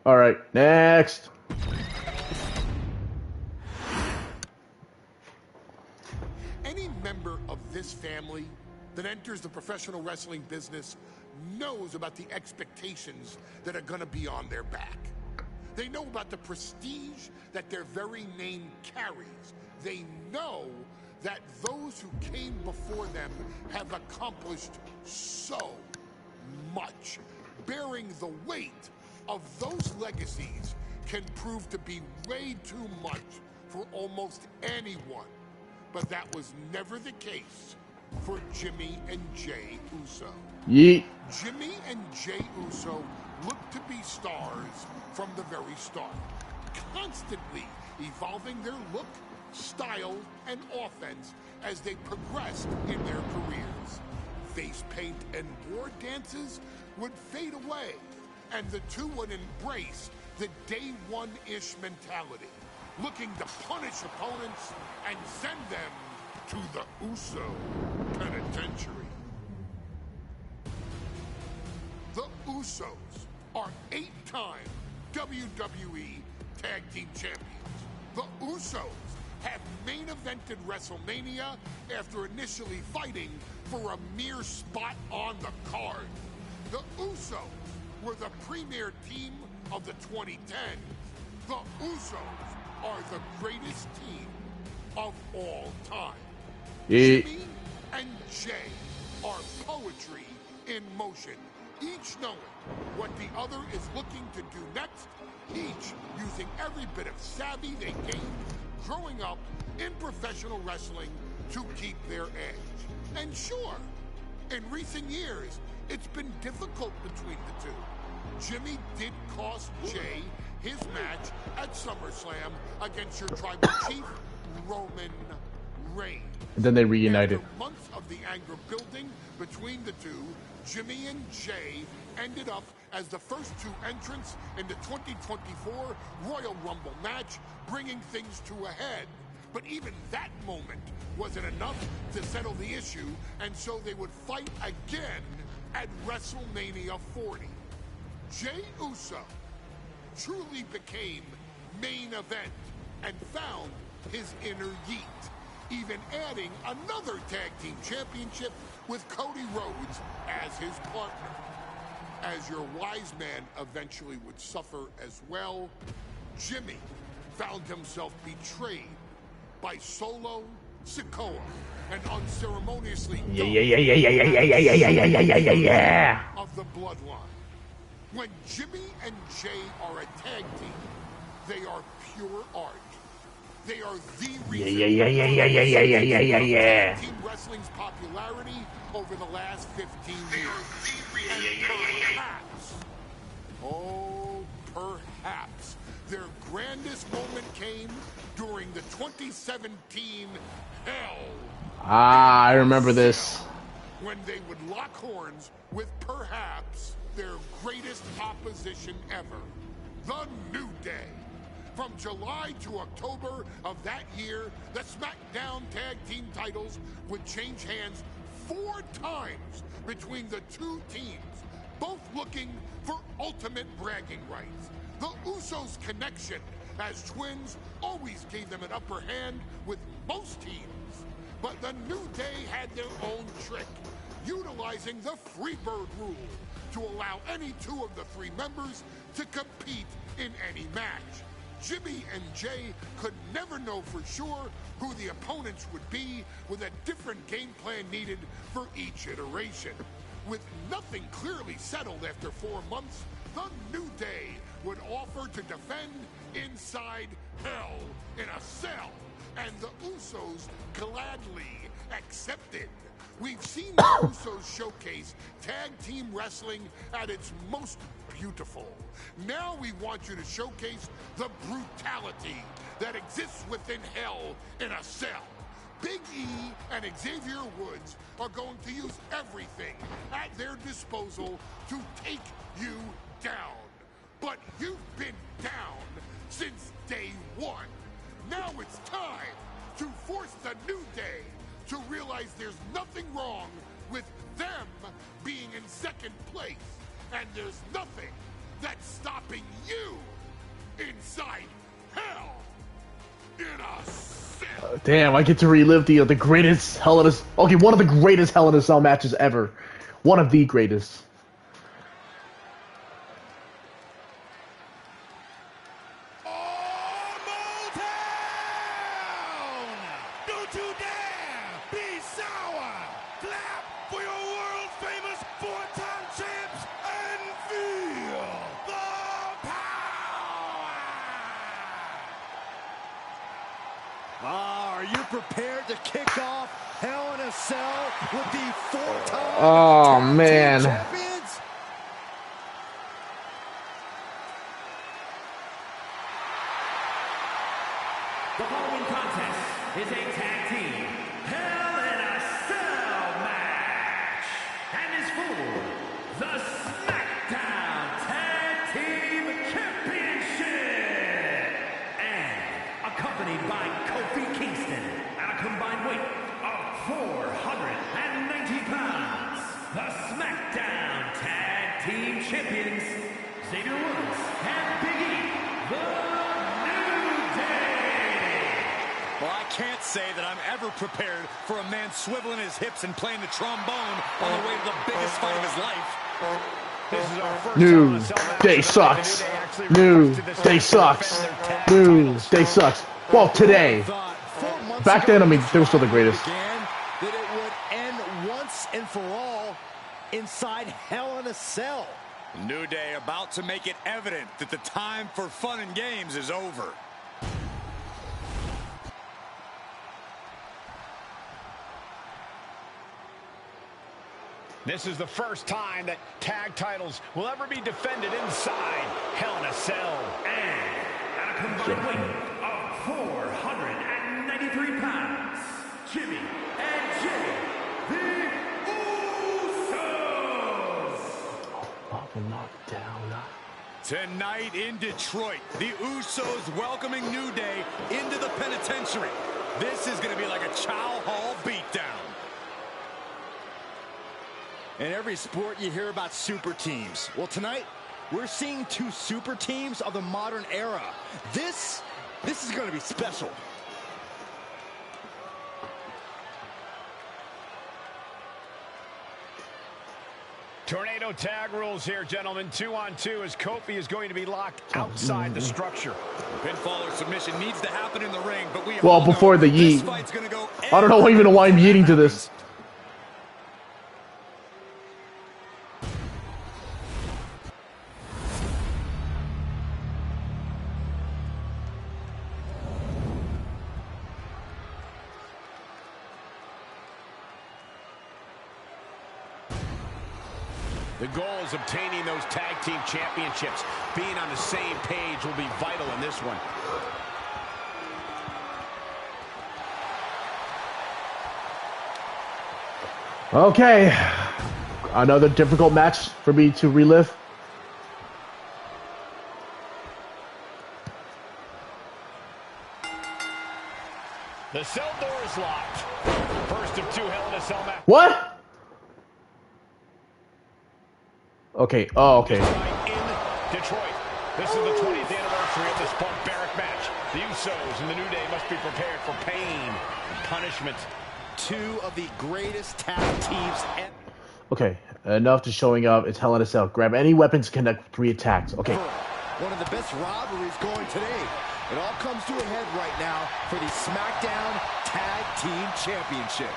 All right, next. Any member of this family that enters the professional wrestling business knows about the expectations that are going to be on their back. They know about the prestige that their very name carries. They know that those who came before them have accomplished so much. Bearing the weight of those legacies can prove to be way too much for almost anyone. But that was never the case for Jimmy and Jey Uso. Yeet. Jimmy and Jey Uso looked to be stars from the very start, constantly evolving their look, style, and offense as they progressed in their careers. Face paint and war dances would fade away, and the two would embrace the day one-ish mentality, looking to punish opponents and send them to the Uso penitentiary. The Usos are 8-time WWE Tag Team Champions. The Usos have main evented WrestleMania after initially fighting for a mere spot on the card. The Usos were the premier team of the 2010s. The Usos are the greatest team of all time. Jimmy and Jey are poetry in motion, each knowing what the other is looking to do next, each using every bit of savvy they gained growing up in professional wrestling to keep their edge. And sure, in recent years, it's been difficult between the two. Jimmy did cost Jey his match at SummerSlam against your tribal chief, Roman Reigns. And then they reunited. After months of the anger building between the two, Jimmy and Jey ended up as the first two entrants in the 2024 Royal Rumble match, bringing things to a head. But even that moment wasn't enough to settle the issue, and so they would fight again at WrestleMania 40. Jey Uso truly became main event and found his inner yeet, even adding another tag team championship with Cody Rhodes as his partner. As your wise man eventually would suffer as well, Jimmy found himself betrayed by Solo Sikoa and unceremoniously of the Bloodline. When Jimmy and Jey are a tag team, they are pure art. They are the reason tag team wrestling's popularity over the last 15 years. And perhaps their grandest moment came during the 2017 Hell. I remember this. When they would lock horns with perhaps their greatest opposition ever, the New Day. From July to October of that year, the SmackDown Tag Team titles would change hands 4 times between the two teams, both looking for ultimate bragging rights. The Usos' connection as twins always gave them an upper hand with most teams. But the New Day had their own trick, utilizing the Freebird rule to allow any 2 of the 3 members to compete in any match. Jimmy and Jey could never know for sure who the opponents would be, with a different game plan needed for each iteration. With nothing clearly settled after 4 months, the New Day would offer to defend inside Hell in a Cell, and the Usos gladly accepted. We've seen the Usos showcase tag team wrestling at its most beautiful. Now we want you to showcase the brutality that exists within Hell in a Cell. Big E and Xavier Woods are going to use everything at their disposal to take you down. But you've been down since day 1. Now it's time to force the New Day to realize there's nothing wrong with them being in second place, and there's nothing that's stopping trapping you inside hell in a cell. Damn, I get to relive the greatest Hell in a... Okay, one of the greatest Hell in a Cell matches ever. One of the greatest. Don't you dare be sour! Clap for your world-famous four-time champs and feel the power! Are you prepared to kick off Hell in a Cell with the four-time Oh, man. champions? The following contest is a tag team Hell in a Cell match and is for the SmackDown Tag Team Championship and accompanied by Kofi Kingston at a combined weight of 490 pounds. The SmackDown Tag Team Champions Xavier Woods and Big E, the Well, I can't say that I'm ever prepared for a man swiveling his hips and playing the trombone on the way to the biggest fight of his life. This is our first New Day sucks. New Day sucks. New Day sucks. Well, today. Back then, I mean, they were still the greatest. That it would end once and for all inside Hell in a Cell. New Day about to make it evident that the time for fun and games is over. This is the first time that tag titles will ever be defended inside Hell in a Cell. And at a combined weight of 493 pounds, Jimmy and Jay, the Usos. Knocked down. Tonight in Detroit, the Usos welcoming New Day into the penitentiary. This is going to be like a Chow Hall beatdown. In every sport, you hear about super teams. Well, tonight, we're seeing two super teams of the modern era. This is going to be special. Tornado tag rules here, gentlemen. 2-on-2 as Kofi is going to be locked outside the structure. Pinfall or submission needs to happen in the ring, but we Well, all before know the this yeet. fight's gonna go I don't know even why I'm yeeting to this. The goal is obtaining those tag team championships. Being on the same page will be vital in this one. Okay. Another difficult match for me to relive. The cell door is locked. First of two Hell in a Cell matches. What? Okay. Oh, okay. In Detroit. This is the 20th anniversary of this barbaric match. The Usos and the New Day must be prepared for pain and punishment. Two of the greatest tag teams ever. Okay. Enough to showing up. It's Hell in a Cell. Grab any weapons, connect 3 attacks. Okay. One of the best rivalries going today. It all comes to a head right now for the SmackDown Tag Team Championship.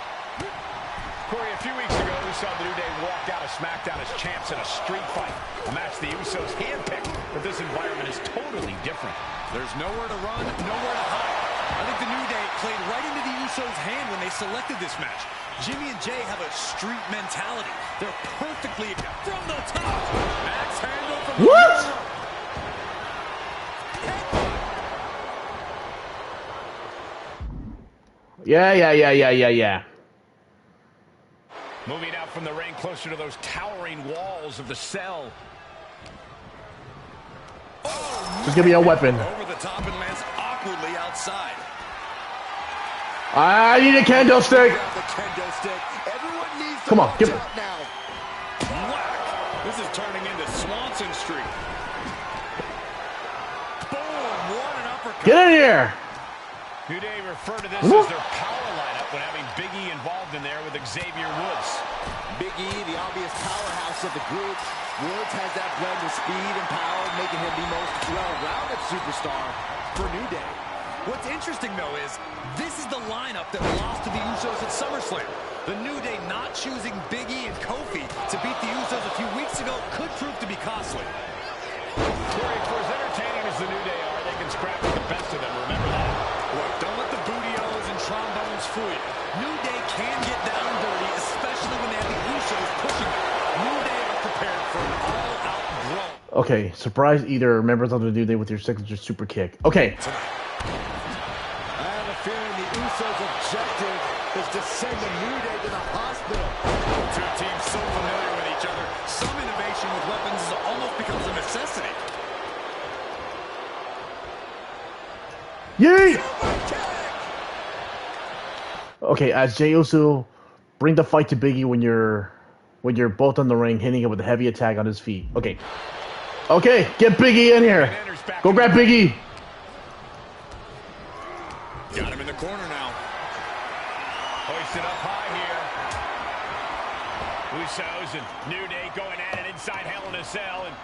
Corey, a few weeks ago, we saw the New Day walk out of SmackDown as champs in a street fight. A match the Usos handpicked, but this environment is totally different. There's nowhere to run, nowhere to hide. I think the New Day played right into the Usos' hand when they selected this match. Jimmy and Jay have a street mentality. They're perfectly from the top. Axe handle from the What? Yeah. Moving out from the ring closer to those towering walls of the cell. Just give me a weapon. over the top and lands awkwardly outside. I need a kendo stick. Grab the kendo stick. Everyone needs to Come on, watch give it. out now. Whack! This is turning into Swanson Street. Get in here. New Day refer to this as their power lineup when having Big E involved in there with Xavier Woods. Big E, the obvious powerhouse of the group. Woods has that blend of speed and power, making him the most well-rounded superstar for New Day. What's interesting, though, is this is the lineup that lost to the Usos at SummerSlam. The New Day not choosing Big E and Kofi to beat the Usos a few weeks ago could prove to be costly. Corey, for as entertaining as the New Day are, they can scrap with the best of them. Remember that. Look, don't let the booty-os and trombones fool you. New Day can get down dirty, especially when they have the Usos pushing them. New Day are prepared for an all-out brawl. Okay, surprise either members of the New Day with your signature super kick. Okay. I have a feeling the Usos' objective is to send the New Day to the hospital. Two teams so familiar with each other. Some innovation with weapons almost becomes a necessity. Yay! Okay, as Jey Uso, bring the fight to Big E when you're both on the ring, hitting him with a heavy attack on his feet. Okay. Okay, get Big E in here. Go grab Big E. Got him in the corner now. Hoisted up high here. Usos and New Day going at it inside Hell in a Cell. And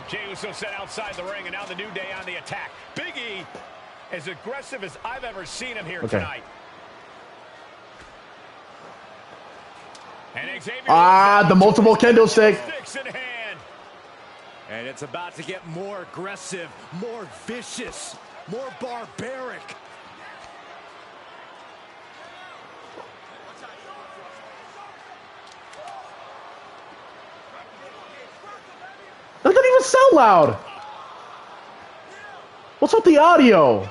Jey Uso set outside the ring, and now the New Day on the attack. Big E, as aggressive as I've ever seen him here tonight. And Xavier the multiple kendo stick. Sticks in hand. And it's about to get more aggressive, more vicious, more barbaric. That doesn't even sound loud. What's with the audio?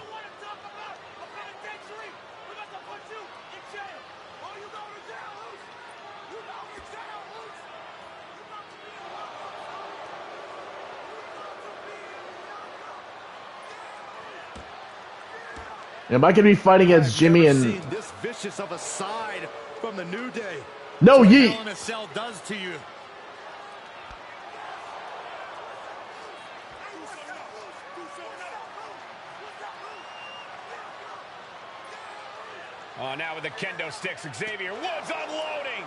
Am I going to be fighting against Jimmy and... Seen this vicious of a side from the New Day. No, Yeet! Hell in a Cell does to you. Oh, now with the kendo sticks, Xavier Woods unloading.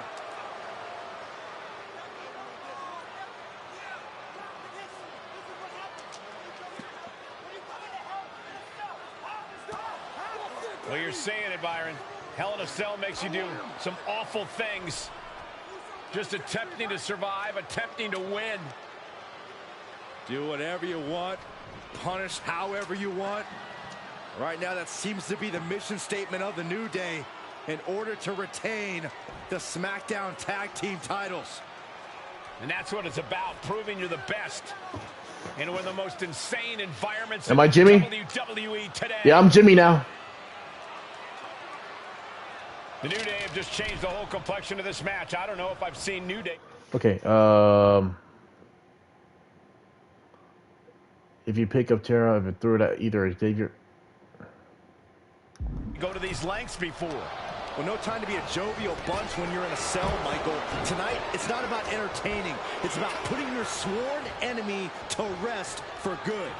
Well, you're saying it, Byron. Hell in a Cell makes you do some awful things. Just attempting to survive, attempting to win. Do whatever you want. Punish however you want. Right now, that seems to be the mission statement of the New Day in order to retain the SmackDown Tag Team titles. And that's what it's about, proving you're the best. In one of the most insane environments Am I Jimmy? WWE today. Yeah, I'm Jimmy now. The New Day have just changed the whole complexion of this match. I don't know if I've seen New Day. Okay, if you pick up Tara, if it threw it at either Xavier... Go to these lengths before. Well, no time to be a jovial bunch when you're in a cell, Michael. Tonight, it's not about entertaining. It's about putting your sworn enemy to rest for good.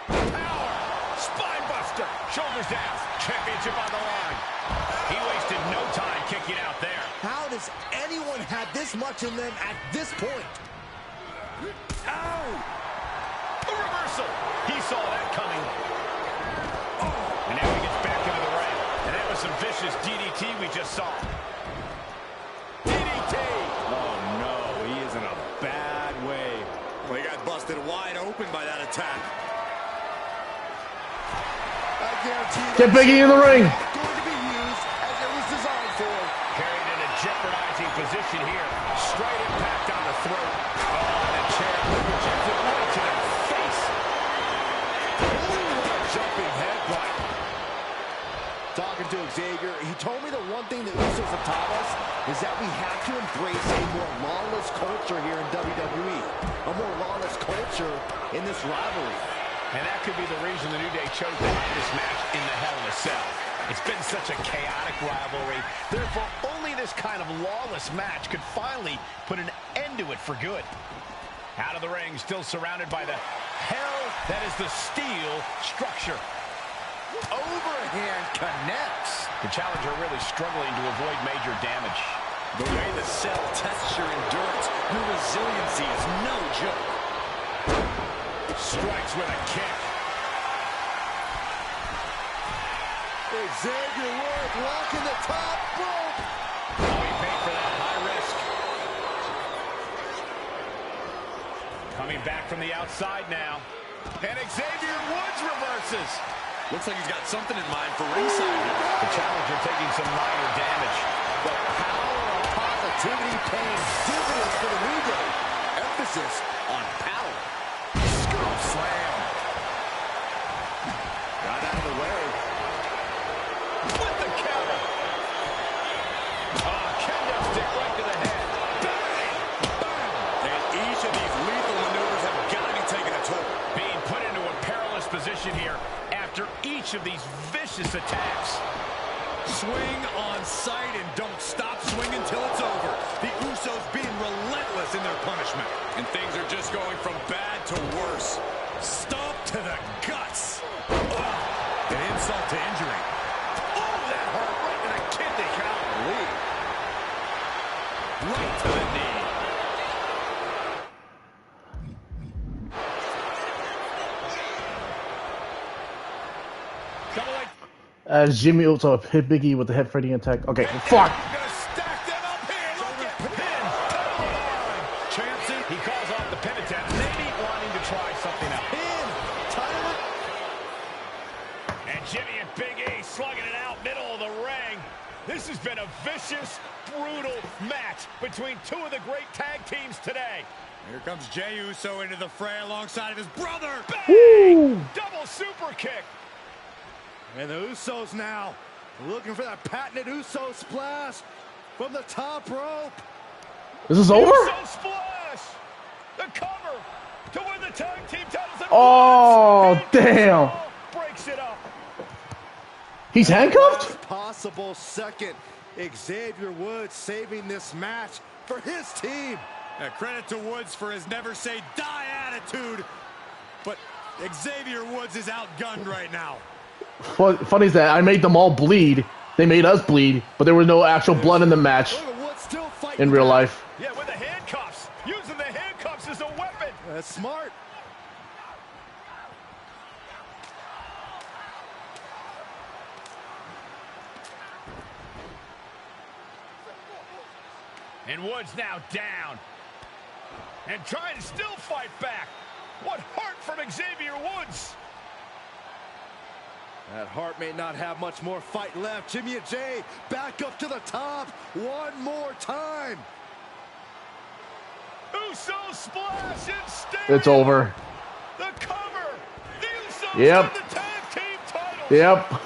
Power! Spinebuster! Shoulders down. Championship on the line. He wasted no time kicking out there. How does anyone have this much in them at this point? Ow! A reversal. He saw that coming. And now he gets back into the ring. And that was some vicious DDT we just saw. DDT! Oh, no. He is in a bad way. Well, he got busted wide open by that attack. I guarantee Get Big E in the ring! going to be used as it was designed for. Carried in a jeopardizing position here. Straight impact on the throat. Oh, and the chair projected right to the face. Ooh, a jumping headbutt. Talking to Xavier, he told me the one thing the Usos have taught us is that we have to embrace a more lawless culture here in WWE. A more lawless culture in this rivalry. And that could be the reason the New Day chose to have this match in the Hell in a Cell. It's been such a chaotic rivalry. Therefore, only this kind of lawless match could finally put an end to it for good. Out of the ring, still surrounded by the hell that is the steel structure. Overhand connects. The challenger really struggling to avoid major damage. The way the cell tests your endurance, your resiliency is no joke. Strikes with a kick. Xavier Woods locking the top rope. Oh, he paid for that high risk. Coming back from the outside now. And Xavier Woods reverses. Looks like he's got something in mind for ringside here. The challenger taking some minor damage. The power of positivity paying dividends for the New Day. Emphasis on power. Scoop slam. Got out of the way. With the counter. Oh, kendo stick right to the head. Bang! Bang! And each of these lethal maneuvers have got to be taking a toll. Being put into a perilous position here after each of these vicious attacks. Swing on sight and don't stop swinging till it's over. The Usos being relentless in their punishment. And things are just going from bad to worse. Stomp to the guts. Ugh, an insult to injury. Oh, that hurt right to the kidney. Golly. Right to the knee. As Jimmy Uso hit Big E with the head fighting attack. Okay, fuck. Gonna stack them up here. Look at pin. Top of the line. Chancey. He calls off the pin attempt, maybe wanting to try something else. Pin. Title. And Jimmy and Big E slugging it out middle of the ring. This has been a vicious, brutal match between two of the great tag teams today. Here comes Jey Uso into the fray alongside of his brother. Woo! Double super kick. And the Usos now looking for that patented Uso splash from the top rope. This is over? Uso splash. The cover to win the tag team titles. And Oh, Woods damn. breaks it up. He's handcuffed? Last possible second. Xavier Woods saving this match for his team. Credit to Woods for his never say die attitude. But Xavier Woods is outgunned right now. Funny is that I made them all bleed. They made us bleed, but there was no actual blood in the match Look at Woods still fighting in real back. life. Yeah, with the handcuffs. Using the handcuffs as a weapon. That's smart. And Woods now down. And trying to still fight back. What heart from Xavier Woods. That Hart may not have much more fight left. Jimmy and Jay back up to the top one more time. Uso splash instead. It's over. The cover. The Usos Yep. win the tag team titles. Yep.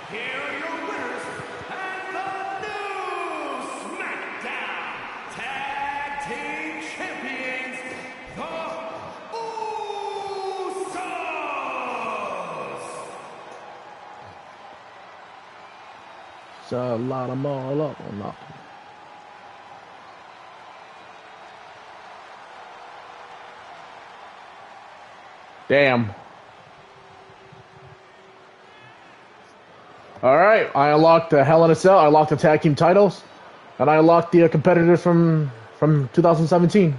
Here are your winners and the new SmackDown Tag Team Champions, the Usos. It's a lot of more up or not. Damn. All right, I unlocked the Hell in a Cell. I unlocked the tag team titles, and I unlocked the competitors from 2017.